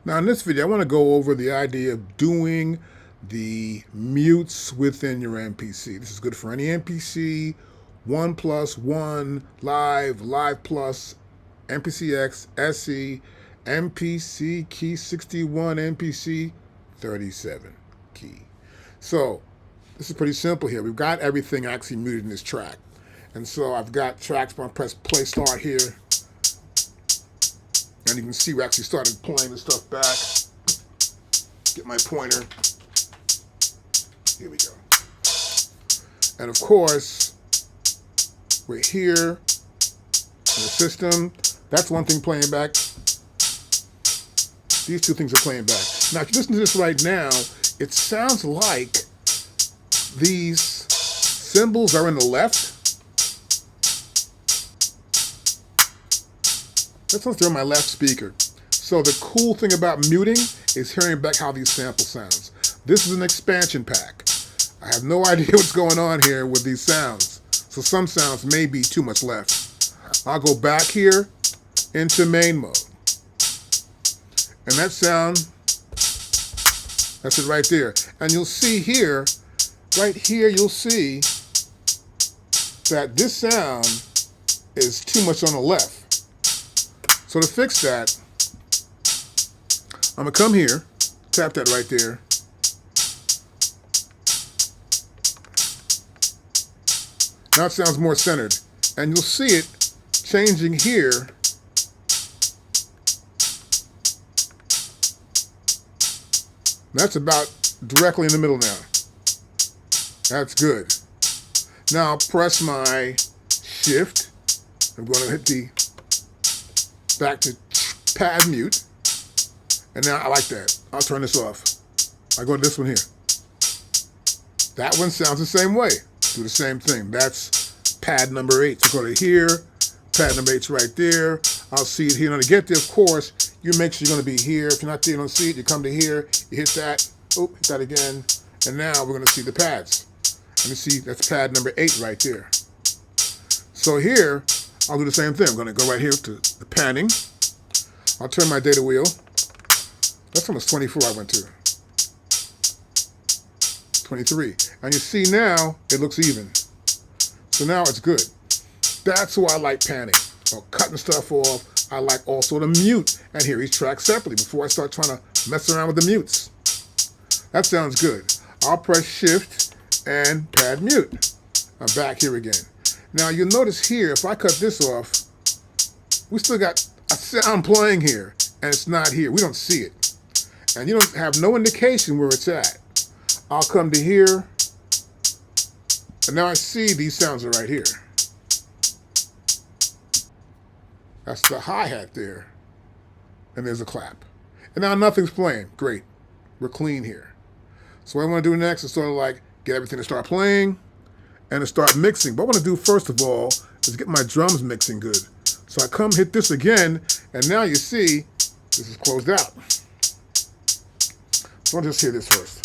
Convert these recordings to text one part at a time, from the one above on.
Now in this video, I want to go over the idea of doing the mutes within your MPC. This is good for any MPC, 1+1, Live, Live Plus, MPCX, SE, MPC key 61, MPC 37 key. So this is pretty simple here. We've got everything actually muted in this track. And so I've got tracks, I'm going to press play start here. And you can see we actually started playing this stuff back. Get my pointer. Here we go. And of course, we're here in the system. That's one thing playing back. These two things are playing back. Now, if you listen to this right now, it sounds like these cymbals are in the left. That's like they're on my left speaker. So the cool thing about muting is hearing back how these samples sounds. This is an expansion pack. I have no idea what's going on here with these sounds. So some sounds may be too much left. I'll go back here into main mode. And that sound, that's it right there. And you'll see here, right here, you'll see that this sound is too much on the left. So to fix that, I'm going to come here, tap that right there. Now it sounds more centered. And you'll see it changing here. That's about directly in the middle now. That's good. Now I'll press my shift. I'm going to hit the back to pad mute. And now I like that. I'll turn this off. I go to this one here. That one sounds the same way. Do the same thing. That's pad number 8. So go to here. Pad number 8's right there. I'll see it here. Now to get there, of course, you make sure you're going to be here. If you're not there, you don't see it. You come to here. You hit that. Oh, hit that again. And now we're going to see the pads. Let me see. That's pad number 8 right there. So here, I'll do the same thing. I'm going to go right here to the panning. I'll turn my data wheel. That's almost 24 I went to. 23. And you see now, it looks even. So now it's good. That's why I like panning. Or cutting stuff off. I like also to mute and hear each track separately before I start trying to mess around with the mutes. That sounds good. I'll press shift and pad mute. I'm back here again. Now you'll notice here, if I cut this off, we still got a sound playing here, and it's not here. We don't see it. And you don't have no indication where it's at. I'll come to here, and now I see these sounds are right here. That's the hi-hat there. And there's a clap. And now nothing's playing. Great. We're clean here. So what I want to do next is sort of like get everything to start playing and to start mixing. But what I want to do first of all is get my drums mixing good. So I come hit this again, and now you see this is closed out. So I'll just hear this first.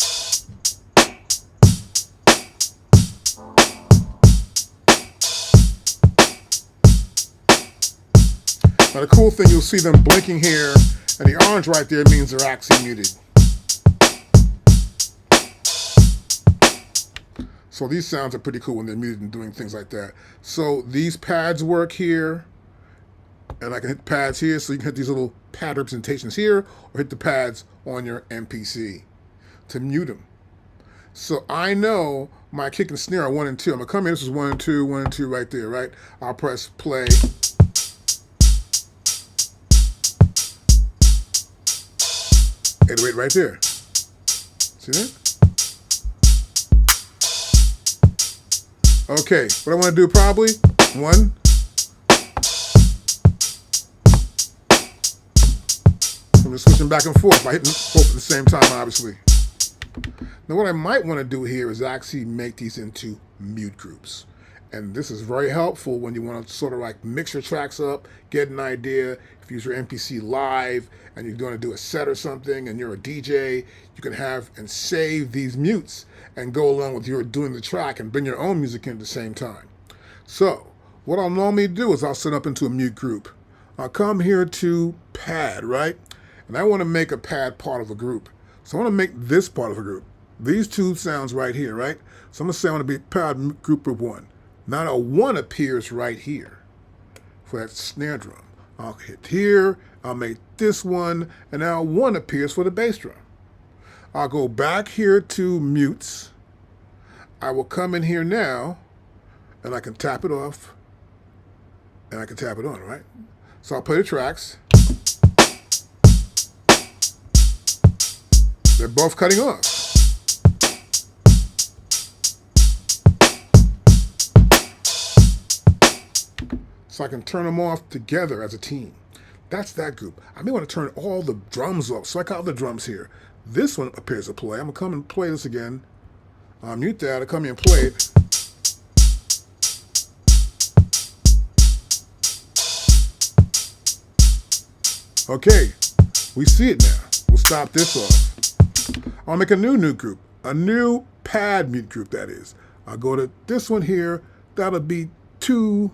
Now the cool thing, you'll see them blinking here, and the orange right there means they're actually muted. So these sounds are pretty cool when they're muted and doing things like that. So these pads work here, and I can hit pads here, so you can hit these little pad representations here, or hit the pads on your MPC to mute them. So I know my kick and snare are 1 and 2. I'm gonna come in, this is 1 and 2, 1 and 2 right there, right? I'll press play. 808 right there. See that? Okay, what I want to do probably, 1. I'm just switching back and forth by hitting both at the same time, obviously. Now what I might want to do here is actually make these into mute groups. And this is very helpful when you want to sort of like mix your tracks up, get an idea. If you use your MPC live and you're going to do a set or something and you're a DJ, you can have and save these mutes and go along with your doing the track and bring your own music in at the same time. So what I'll normally do is I'll set up into a mute group. I'll come here to pad, right? And I want to make a pad part of a group. So I want to make this part of a group. These two sounds right here, right? So I'm going to say I want to be pad group 1. Now a 1 appears right here for that snare drum. I'll hit here, I'll make this one, and now 1 appears for the bass drum. I'll go back here to mutes. I will come in here now, and I can tap it off, and I can tap it on, right? So I'll play the tracks. They're both cutting off. So I can turn them off together as a team. That's that group. I may want to turn all the drums off. So I got the drums here. This one appears to play. I'm going to come and play this again. I'll mute that. I'll come here and play it. Okay, we see it now. We'll stop this off. I'll make a new group. A new pad mute group, that is. I'll go to this one here. That'll be 2.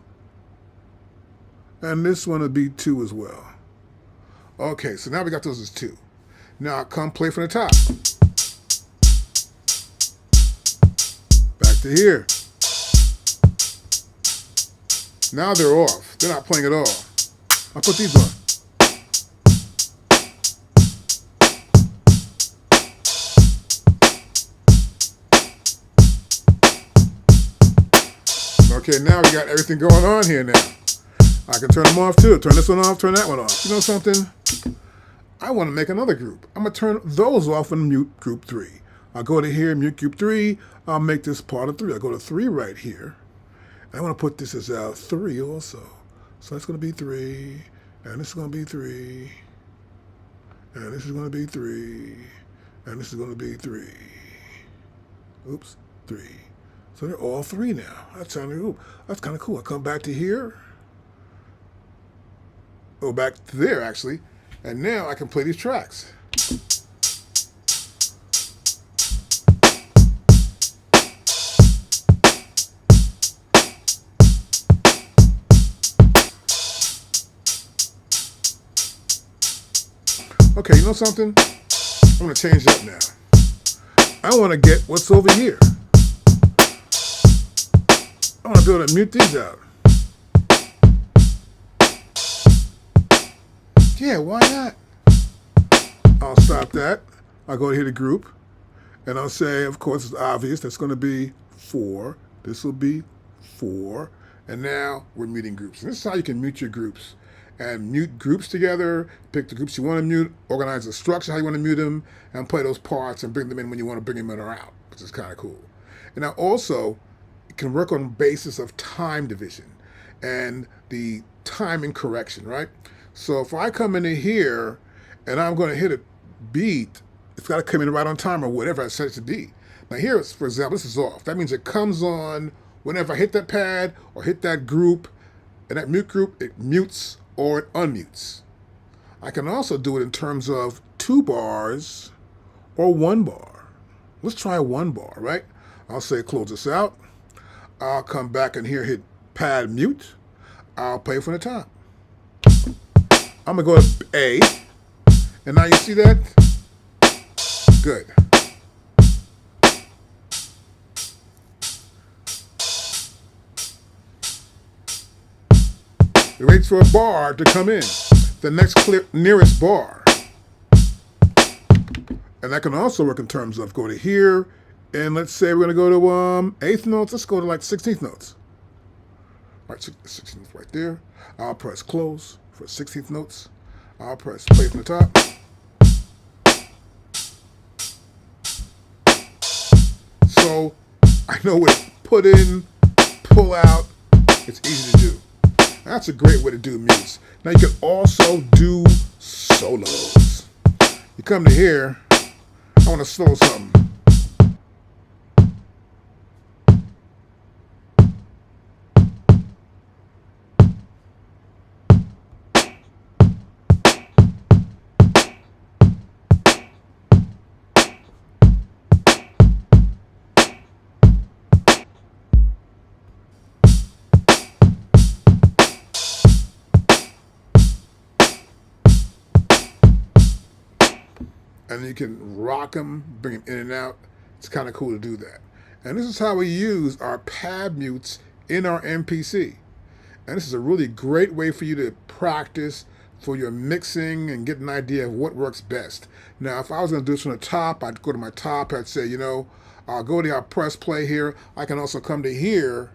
And this one will be 2 as well. Okay, so now we got those as 2. Now I'll come play from the top. Back to here. Now they're off. They're not playing at all. I'll put these on. Okay, now we got everything going on here now. I can turn them off too. Turn this one off, turn that one off. You know something? I want to make another group. I'm going to turn those off and mute group 3. I'll go to here, mute group 3. I'll make this part of 3. I'll go to 3 right here. I want to put this as 3 also. So that's going to be 3. And this is going to be 3. And this is going to be 3. And this is going to be 3. Oops, 3. So they're all 3 now. That's kind of cool. I come back to here. Go back to there, actually. And now I can play these tracks. Okay, you know something? I'm going to change that now. I want to get what's over here. I want to be able to mute these out. Yeah, why not? I'll stop that. I'll go here to group. And I'll say, of course, it's obvious. That's going to be 4. This will be 4. And now we're muting groups. And this is how you can mute your groups. And mute groups together. Pick the groups you want to mute. Organize the structure, how you want to mute them. And play those parts and bring them in when you want to bring them in or out, which is kind of cool. And now also, it can work on the basis of time division and the timing correction, right? So if I come into here and I'm going to hit a beat, it's got to come in right on time or whatever I set it to be. Now here, for example, this is off. That means it comes on whenever I hit that pad or hit that group, and that mute group, it mutes or it unmutes. I can also do it in terms of 2 bars or 1 bar. Let's try 1 bar, right? I'll say close this out. I'll come back and here hit pad mute. I'll play from the top. I'm going to go to A, and now you see that? Good. It waits for a bar to come in, the next nearest bar. And that can also work in terms of go to here, and let's say we're going to go to 8th notes. Let's go to like 16th notes. All right, 16th right there. I'll press close for 16th notes. I'll press play from the top. So I know what to put in, pull out. It's easy to do. That's a great way to do mutes. Now you can also do solos. You come to here, I want to solo something. and you can rock them, bring them in and out. It's kind of cool to do that. And this is how we use our pad mutes in our MPC. And this is a really great way for you to practice for your mixing and get an idea of what works best. Now, if I was going to do this from the top, I'd go to my top, I'd say, I'll go to, I'll press play here. I can also come to here,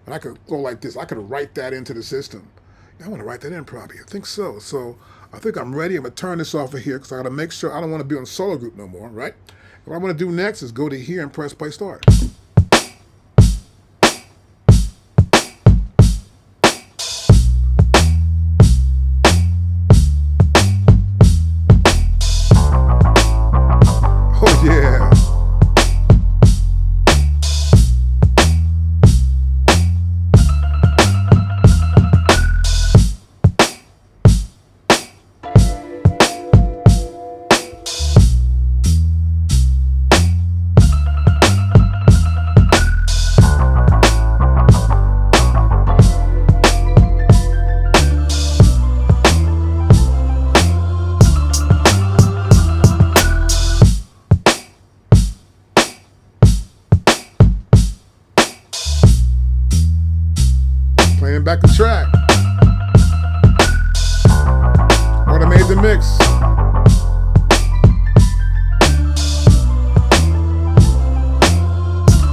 and I could go like this. I could write that into the system. I want to write that in probably. I think so. So I think I'm ready. I'm going to turn this off of here because I got to make sure I don't want to be on solo group no more, right? What I'm going to do next is go to here and press play start. Oh, yeah. Playing back the track. Automate the mix.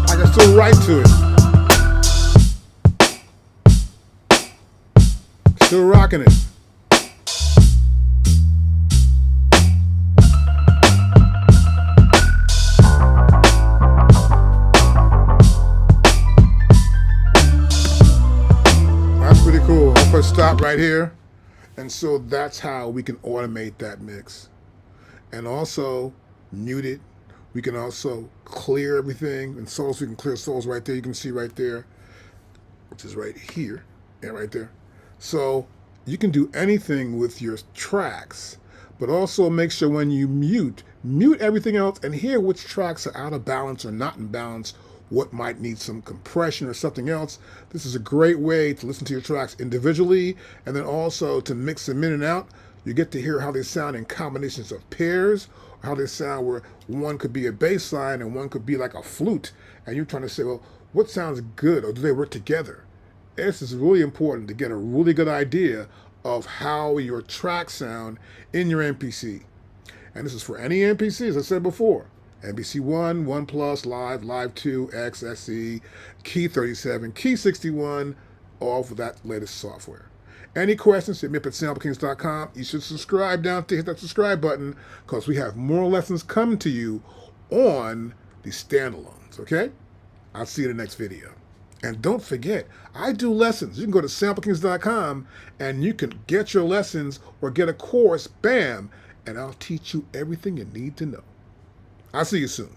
I can still write to it. Still rocking it. Pretty cool. I'll press stop right here. And so that's how we can automate that mix. And also mute it. We can also clear everything. And solos, we can clear solos right there. You can see right there, which is right here. Yeah, right there. So you can do anything with your tracks, but also make sure when you mute everything else and hear which tracks are out of balance or not in balance, what might need some compression or something else. This is a great way to listen to your tracks individually and then also to mix them in and out. You get to hear how they sound in combinations of pairs, or how they sound where one could be a bass line and one could be like a flute. And you're trying to say, well, what sounds good, or do they work together? This is really important to get a really good idea of how your tracks sound in your MPC. And this is for any MPC, as I said before. MPC 1, 1 Plus, Live, Live 2, X, SE, Key 37, Key 61, all for that latest software. Any questions, hit me up at sampлекings.com. You should subscribe down there, hit that subscribe button, because we have more lessons coming to you on the standalones, okay? I'll see you in the next video. And don't forget, I do lessons. You can go to sampлекings.com and you can get your lessons or get a course, bam, and I'll teach you everything you need to know. I'll see you soon.